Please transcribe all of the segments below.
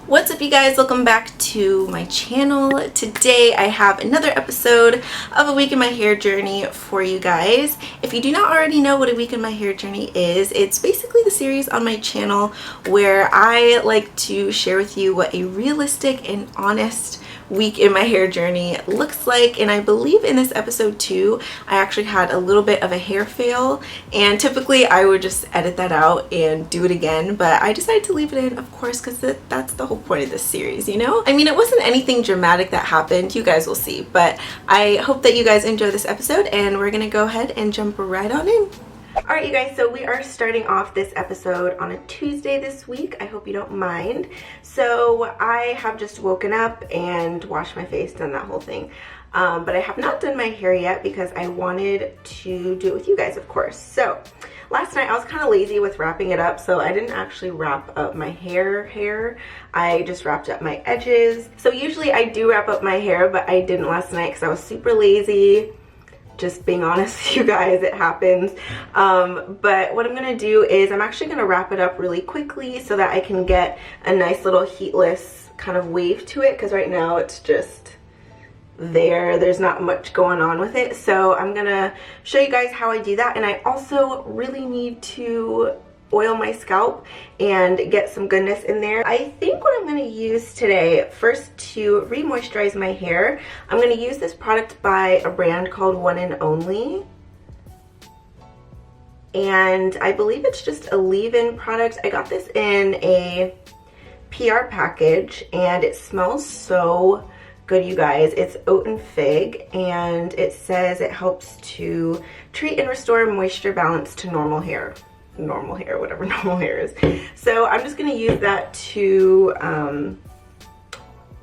What's up, you guys? Welcome back to my channel. Today I have another episode of A Week in My Hair Journey for you guys. If you do not already know what A Week in My Hair Journey is, it's basically the series on my channel where I like to share with you what a realistic and honest week in my hair journey looks like. And I believe in this episode too, I actually had a little bit of a hair fail, and typically I would just edit that out and do it again, but I decided to leave it in, of course, because that's the whole point of this series, you know? I mean, it wasn't anything dramatic that happened, you guys will see, but I hope that you guys enjoy this episode, and we're gonna go ahead and jump right on in. Alright, you guys, so we are starting off this episode on a Tuesday this week. I hope you don't mind. So I have just woken up and washed my face, done that whole thing. But I have not done my hair yet because I wanted to do it with you guys, of course. So last night I was kind of lazy with wrapping it up, so I didn't actually wrap up my hair. I just wrapped up my edges. So usually I do wrap up my hair, but I didn't last night because I was super lazy. Just being honest with you guys, it happens. But what I'm gonna do is I'm actually gonna wrap it up really quickly so that I can get a nice little heatless kind of wave to it, because right now it's just there's not much going on with it. So I'm gonna show you guys how I do that, and I also really need to oil my scalp and get some goodness in there. I think what I'm going to use today, first to re-moisturize my hair, I'm going to use this product by a brand called One and Only, and I believe it's just a leave-in product. I got this in a PR package and it smells so good, you guys. It's oat and fig, and it says it helps to treat and restore moisture balance to normal hair, whatever normal hair is. So I'm just gonna use that to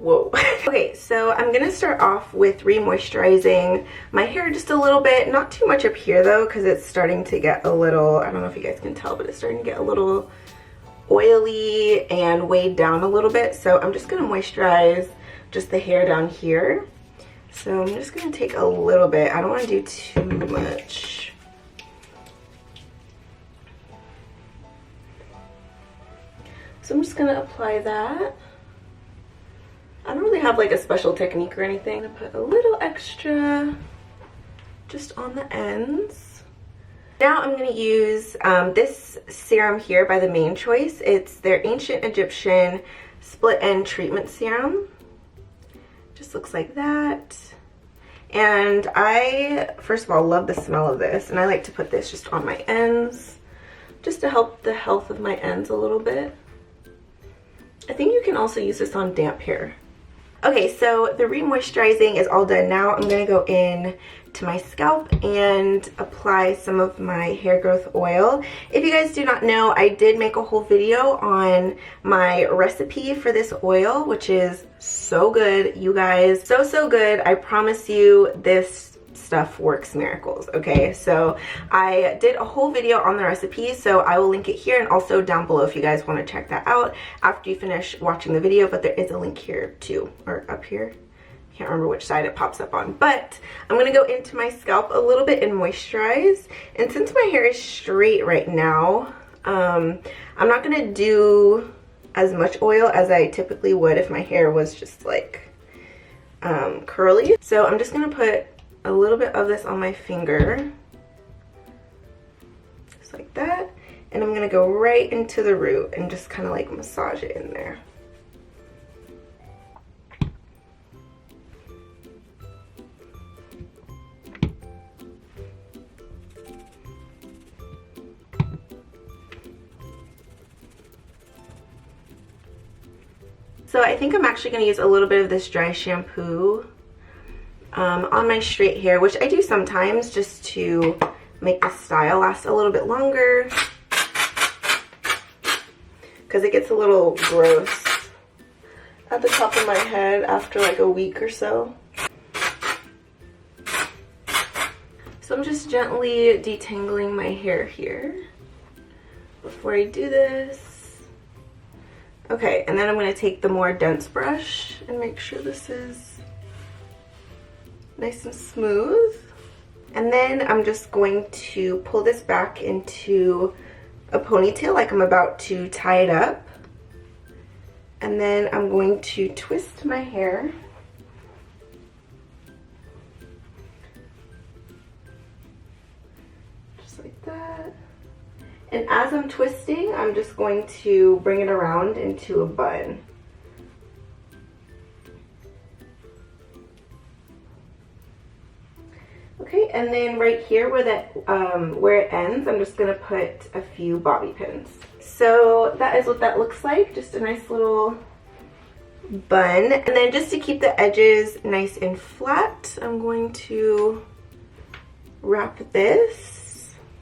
okay, so I'm gonna start off with re-moisturizing my hair just a little bit, not too much up here though, because it's starting to get a little, I don't know if you guys can tell, but it's starting to get a little oily and weighed down a little bit. So I'm just gonna moisturize just the hair down here. So I'm just gonna take a little bit. I don't want to do too much. So I'm just gonna apply that. I don't really have like a special technique or anything. I'm gonna put a little extra just on the ends. Now I'm gonna use this serum here by the Main Choice. It's their Ancient Egyptian Split End Treatment Serum. Just looks like that. And I, first of all, love the smell of this, and I like to put this just on my ends just to help the health of my ends a little bit. I think you can also use this on damp hair. Okay, so the re-moisturizing is all done. Now I'm gonna go in to my scalp and apply some of my hair growth oil. If you guys do not know, I did make a whole video on my recipe for this oil, which is so good, you guys. So good. I promise you, this stuff works miracles. Okay, so I did a whole video on the recipe, so I will link it here and also down below if you guys want to check that out after you finish watching the video. But there is a link here too, or up here. Can't remember which side it pops up on. But I'm gonna go into my scalp a little bit and moisturize. And since my hair is straight right now, I'm not gonna do as much oil as I typically would if my hair was just like curly. So I'm just gonna put a little bit of this on my finger, just like that, and I'm gonna go right into the root and just kind of like massage it in there. So I think I'm actually gonna use a little bit of this dry shampoo on my straight hair, which I do sometimes just to make the style last a little bit longer, because it gets a little gross at the top of my head after like a week or so. So I'm just gently detangling my hair here before I do this. Okay, and then I'm going to take the more dense brush and make sure this is nice and smooth. And then I'm just going to pull this back into a ponytail like I'm about to tie it up. And then I'm going to twist my hair. Just like that. And as I'm twisting, I'm just going to bring it around into a bun. Okay, and then right here where it ends, I'm just gonna put a few bobby pins. So that is what that looks like, just a nice little bun. And then just to keep the edges nice and flat, I'm going to wrap this.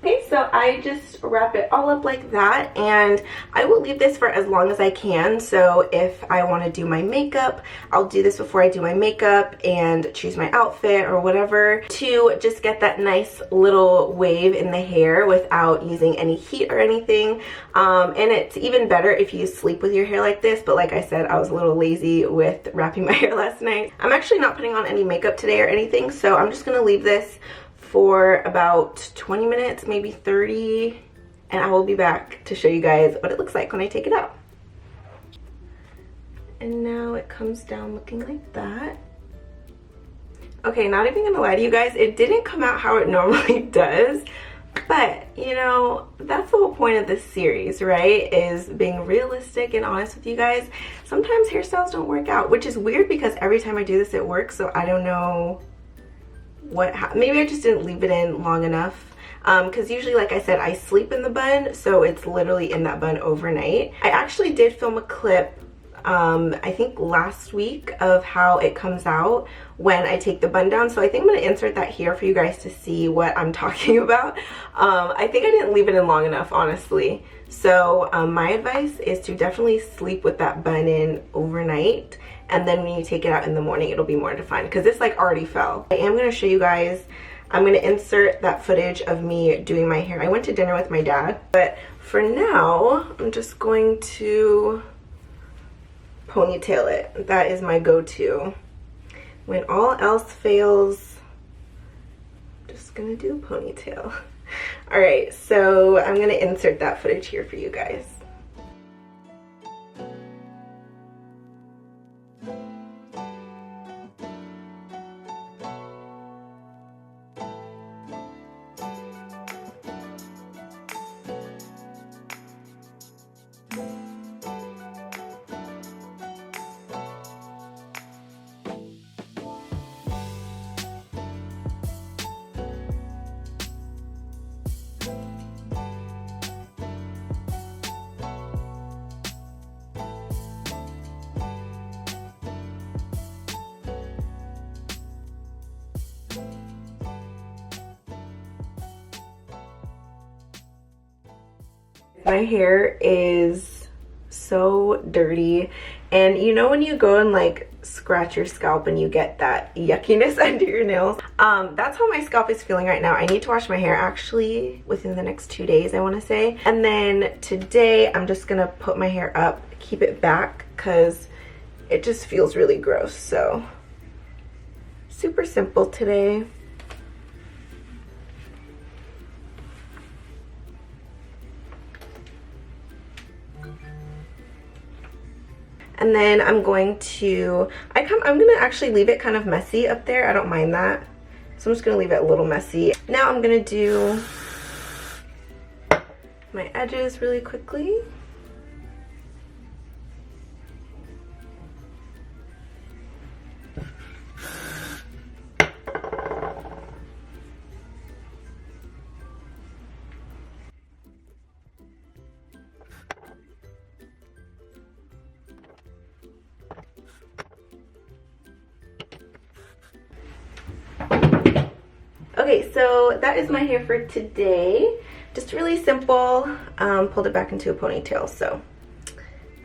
Okay, so I just wrap it all up like that, and I will leave this for as long as I can. So if I want to do my makeup, I'll do this before I do my makeup and choose my outfit or whatever, to just get that nice little wave in the hair without using any heat or anything. And it's even better if you sleep with your hair like this, but like I said, I was a little lazy with wrapping my hair last night. I'm actually not putting on any makeup today or anything, so I'm just gonna leave this for about 20 minutes, maybe 30, and I will be back to show you guys what it looks like when I take it out. And now it comes down looking like that. Okay, not even gonna lie to you guys, it didn't come out how it normally does, but you know, that's the whole point of this series, right? Is being realistic and honest with you guys. Sometimes hairstyles don't work out, which is weird because every time I do this it works, so I don't know maybe I just didn't leave it in long enough, because usually, like I said, I sleep in the bun, so it's literally in that bun overnight. I actually did film a clip I think last week of how it comes out when I take the bun down, so I think I'm going to insert that here for you guys to see what I'm talking about. I think I didn't leave it in long enough, honestly. So my advice is to definitely sleep with that bun in overnight, and then when you take it out in the morning it'll be more defined, because this like already fell. I am going to show you guys, I'm going to insert that footage of me doing my hair. I went to dinner with my dad, but for now I'm just going to ponytail it. That is my go-to. When all else fails, I'm just gonna do a ponytail. Alright, so I'm gonna insert that footage here for you guys. My hair is so dirty, and you know when you go and like scratch your scalp and you get that yuckiness under your nails? That's how my scalp is feeling right now. I need to wash my hair actually within the next 2 days, I want to say. And then today I'm just gonna put my hair up, keep it back, because it just feels really gross. So super simple today. And then I'm going to, I'm gonna actually leave it kind of messy up there. I don't mind that. So I'm just gonna leave it a little messy. Now I'm gonna do my edges really quickly. Okay, so that is my hair for today. Just really simple. Pulled it back into a ponytail. So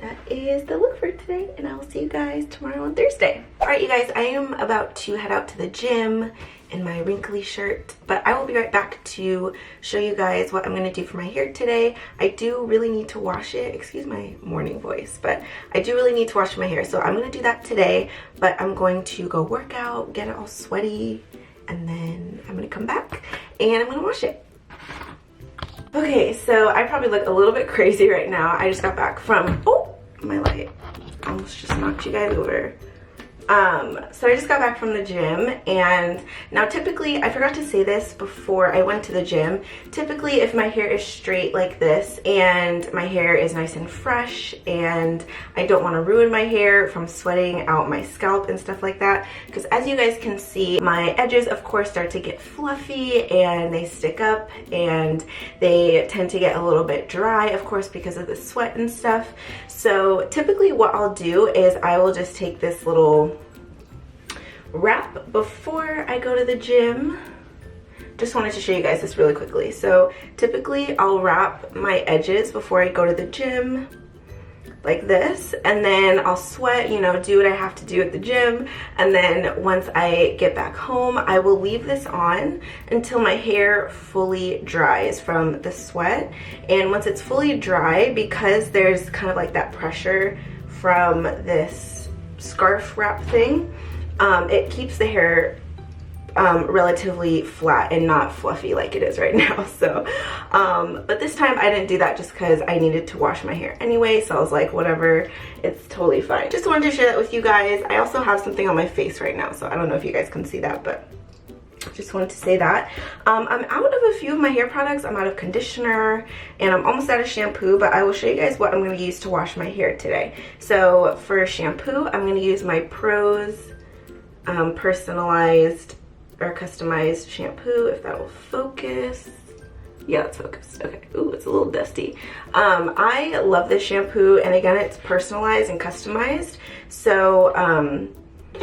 that is the look for today, and I will see you guys tomorrow on Thursday. Alright you guys, I am about to head out to the gym in my wrinkly shirt, but I will be right back to show you guys what I'm going to do for my hair today. I do really need to wash it. Excuse my morning voice, but I do really need to wash my hair, so I'm going to do that today. But I'm going to go work out, get it all sweaty, and then I'm gonna come back and I'm gonna wash it. Okay, so I probably look a little bit crazy right now. I just got back from, oh, my light. almost just knocked you guys over. So I just got back from the gym, and now typically, I forgot to say this before I went to the gym, typically if my hair is straight like this and my hair is nice and fresh and I don't want to ruin my hair from sweating out my scalp and stuff like that, because as you guys can see, my edges of course start to get fluffy and they stick up and they tend to get a little bit dry, of course, because of the sweat and stuff. So typically what I'll do is I will just take this little wrap before I go to the gym. Just wanted to show you guys this really quickly. So typically I'll wrap my edges before I go to the gym like this, and then I'll sweat, you know, do what I have to do at the gym, and then once I get back home I will leave this on until my hair fully dries from the sweat. And once it's fully dry, because there's kind of like that pressure from this scarf wrap thing, it keeps the hair relatively flat and not fluffy like it is right now. So but this time I didn't do that just because I needed to wash my hair anyway, so I was like, whatever, it's totally fine. Just wanted to share that with you guys. I also have something on my face right now, so I don't know if you guys can see that, but just wanted to say that. I'm out of a few of my hair products. I'm out of conditioner and I'm almost out of shampoo, but I will show you guys what I'm going to use to wash my hair today. So for shampoo, I'm going to use my Prose personalized or customized shampoo, if that will focus. Yeah, it's focused. Okay. Ooh, it's a little dusty. I love this shampoo, and again, it's personalized and customized. So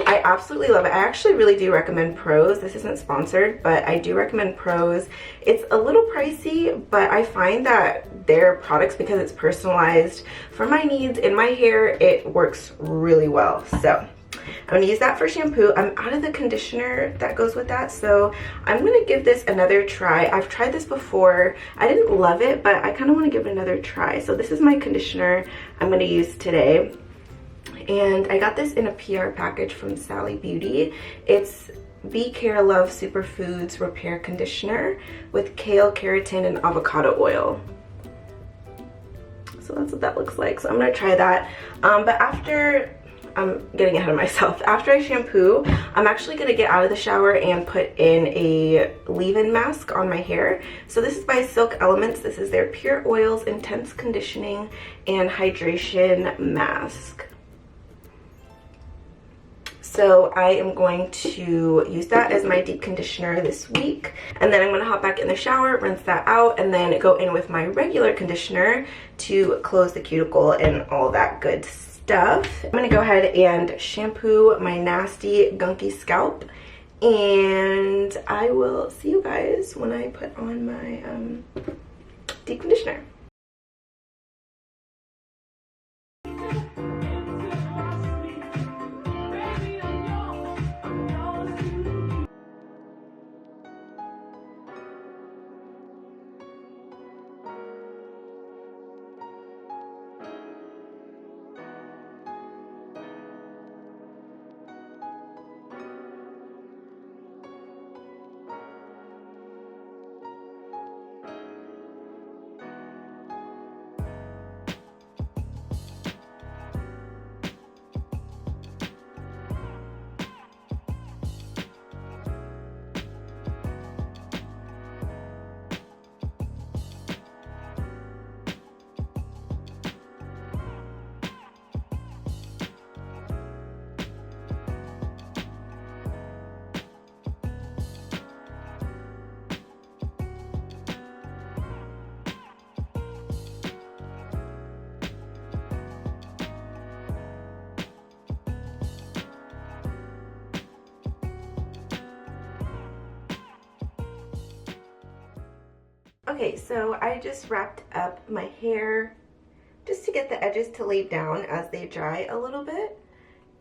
I absolutely love it. I actually really do recommend Prose. This isn't sponsored, but I do recommend Prose. It's a little pricey, but I find that their products, because it's personalized for my needs in my hair, it works really well. So I'm gonna use that for shampoo. I'm out of the conditioner that goes with that, so I'm gonna give this another try. I've tried this before. I didn't love it, but I kind of want to give it another try. So this is my conditioner I'm gonna use today, and I got this in a PR package from Sally Beauty. It's Be.Care.Love Superfoods Repair Conditioner with kale, keratin, and avocado oil. So that's what that looks like. So I'm gonna try that. But after, I'm getting ahead of myself. After I shampoo, I'm actually gonna get out of the shower and put in a leave-in mask on my hair. So this is by Silk Elements. This is their Pure Oils Intense Conditioning and Hydration Mask. So I am going to use that as my deep conditioner this week. And then I'm gonna hop back in the shower, rinse that out, and then go in with my regular conditioner to close the cuticle and all that good stuff. I'm gonna go ahead and shampoo my nasty gunky scalp, and I will see you guys when I put on my deep conditioner. Okay, so I just wrapped up my hair just to get the edges to lay down as they dry a little bit.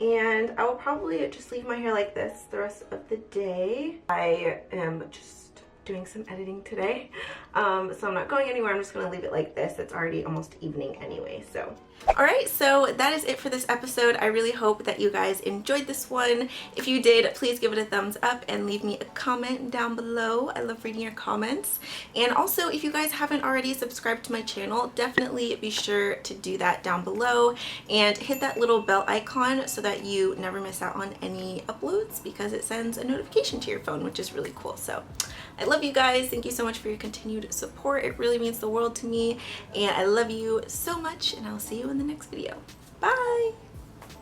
And I will probably just leave my hair like this the rest of the day. I am just doing some editing today, so I'm not going anywhere. I'm just going to leave it like this. It's already almost evening anyway, so Alright, so that is it for this episode. I really hope that you guys enjoyed this one. If you did, please give it a thumbs up and leave me a comment down below. I love reading your comments. And also, if you guys haven't already subscribed to my channel, definitely be sure to do that down below and hit that little bell icon so that you never miss out on any uploads, because it sends a notification to your phone, which is really cool. So I love you guys. Thank you so much for your continued support. It really means the world to me, and I love you so much, and I'll see you in the next video. Bye!